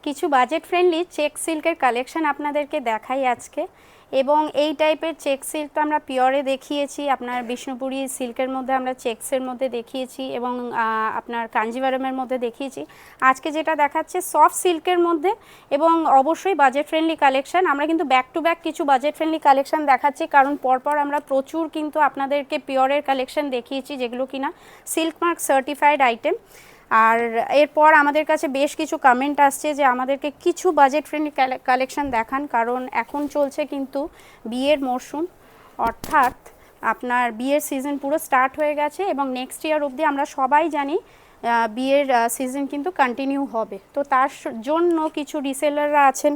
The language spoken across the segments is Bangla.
কিছু বাজেট ফ্রেন্ডলি চেক সিল্কের কালেকশন আপনাদেরকে দেখাই আজকে। এবং এই টাইপের চেক সিল্ক তো আমরা পিওরে দেখিয়েছি, আপনার বিষ্ণুপুরি সিল্কের মধ্যে আমরা চেকসের মধ্যে দেখিয়েছি এবং আপনার কাঞ্জিভারমের মধ্যে দেখিয়েছি। আজকে যেটা দেখাচ্ছে সফট সিল্কের মধ্যে এবং অবশ্যই বাজেট ফ্রেন্ডলি কালেকশন। আমরা কিন্তু ব্যাক টু ব্যাক কিছু বাজেট ফ্রেন্ডলি কালেকশন দেখাচ্ছি, কারণ পরপর আমরা প্রচুর কিন্তু আপনাদেরকে পিওরের কালেকশন দেখিয়েছি, যেগুলো কিনা সিল্ক মার্ক সার্টিফাইড আইটেম। আর এরপর আমাদের কাছে বেশ কিছু কমেন্ট আসছে যে আমাদেরকে কিছু বাজেট ফ্রেন্ডলি কালেকশন দেখান, কারণ এখন চলছে কিন্তু বিয়ের মরশুম, অর্থাৎ আপনার বিয়ের সিজন পুরো স্টার্ট হয়ে গেছে এবং নেক্সট ইয়ার অবধি আমরা সবাই জানি বিয়ের সিজন কিন্তু কন্টিনিউ হবে। তো তার জন্য কিছু রিসেলাররা আছেন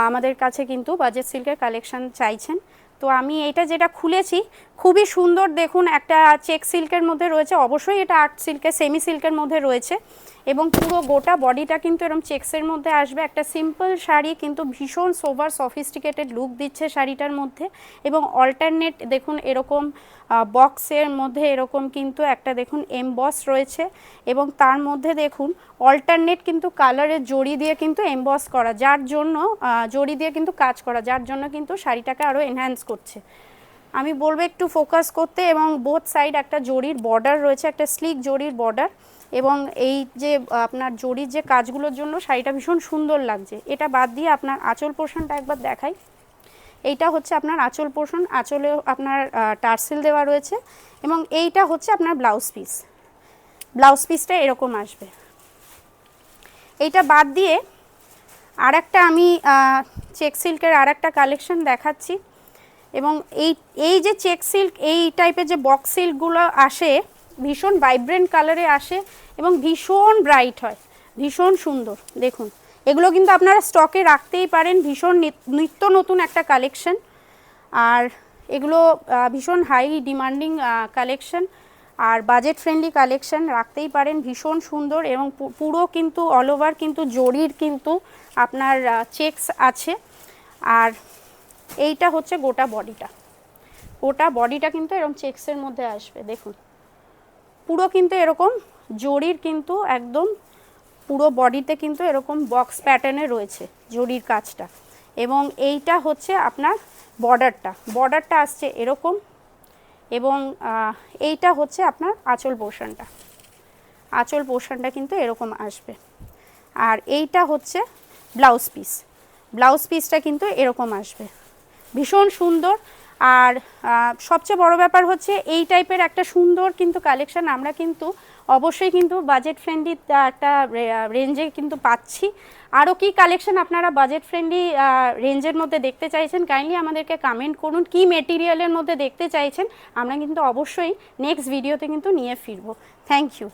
আমাদের কাছে কিন্তু বাজেট সিল্কের কালেকশন চাইছেন। তো আমি এটা যেটা খুলেছি খুবই সুন্দর, দেখুন একটা চেক সিল্কের মধ্যে রয়েছে, অবশ্যই এটা আর্ট সিল্কের সেমি সিল্কের মধ্যে রয়েছে এবং পুরো গোটা বডিটা কিন্তু এরকম চেক্সের মধ্যে আসবে। একটা সিম্পল শাড়ি কিন্তু ভীষণ সোভার সফিস্টিকেটেড লুক দিচ্ছে শাড়িটার মধ্যে। এবং অল্টারনেট দেখুন এরকম বক্সের মধ্যে এরকম কিন্তু একটা দেখুন এমবস রয়েছে এবং তার মধ্যে দেখুন অল্টারনেট কিন্তু কালারের জড়ি দিয়ে কিন্তু এমবস করা, যার জন্য জড়ি দিয়ে কিন্তু কাজ করা, যার জন্য কিন্তু শাড়িটাকে আরও এনহ্যান্স করছে। আমি বলবো একটু ফোকাস করতে। এবং বোথ সাইড একটা জড়ির বর্ডার রয়েছে, একটা স্লিক জড়ির বর্ডার, এবং এই যে আপনার জড়ির যে কাজগুলোর জন্য শাড়িটা ভীষণ সুন্দর লাগছে। এটা বাদ দিয়ে আপনার আঁচল পোর্শনটা একবার দেখাই। এইটা হচ্ছে আপনার আঁচল পোর্শন, আঁচলেও আপনার টার্সেল দেওয়া রয়েছে এবং এইটা হচ্ছে আপনার ব্লাউজ পিস। ব্লাউজ পিসটা এরকম আসবে। এইটা বাদ দিয়ে আর একটা আমি চেক সিল্কের আর একটা কালেকশন দেখাচ্ছি। এবং এই যে চেক সিল্ক, এই টাইপের যে বক্স সিল্কগুলো আসে ভীষণ ভাইব্রেন্ট কালারে আসে এবং ভীষণ ব্রাইট হয়, ভীষণ সুন্দর। দেখুন এগুলো কিন্তু আপনারা স্টকে রাখতেই পারেন, ভীষণ নিত্য নতুন একটা কালেকশন। আর এগুলো ভীষণ হাই ডিমান্ডিং কালেকশন আর বাজেট ফ্রেন্ডলি কালেকশন, রাখতেই পারেন, ভীষণ সুন্দর। এবং পুরো কিন্তু অল ওভার কিন্তু জরির কিন্তু আপনার চেকস আছে। আর এইটা হচ্ছে গোটা বডিটা, গোটা বডিটা কিন্তু এরকম চেক্সের মধ্যে আসবে। দেখুন পুরো কিন্তু এরকম জরির কিন্তু একদম পুরো বডিতে কিন্তু এরকম বক্স প্যাটার্নে রয়েছে জরির কাজটা। এবং এইটা হচ্ছে আপনার বর্ডারটা আসছে এরকম। এবং এইটা হচ্ছে আপনার আঁচল পোর্শনটা কিন্তু এরকম আসবে। আর এইটা হচ্ছে ব্লাউজ পিসটা কিন্তু এরকম আসবে, ভীষণ সুন্দর। আর সবচেয়ে বড় ব্যাপার হচ্ছে এই টাইপের একটা সুন্দর কিন্তু কালেকশন আমরা কিন্তু অবশ্যই কিন্তু বাজেট ফ্রেন্ডলি একটা রেঞ্জে কিন্তু পাচ্ছি। আরও কি কালেকশন আপনারা বাজেট ফ্রেন্ডলি রেঞ্জের মধ্যে দেখতে চাইছেন কাইন্ডলি আমাদেরকে কমেন্ট করুন, কি মেটেরিয়ালের মধ্যে দেখতে চাইছেন। আমরা কিন্তু অবশ্যই নেক্সট ভিডিওতে কিন্তু নিয়ে ফিরবো। Thank you.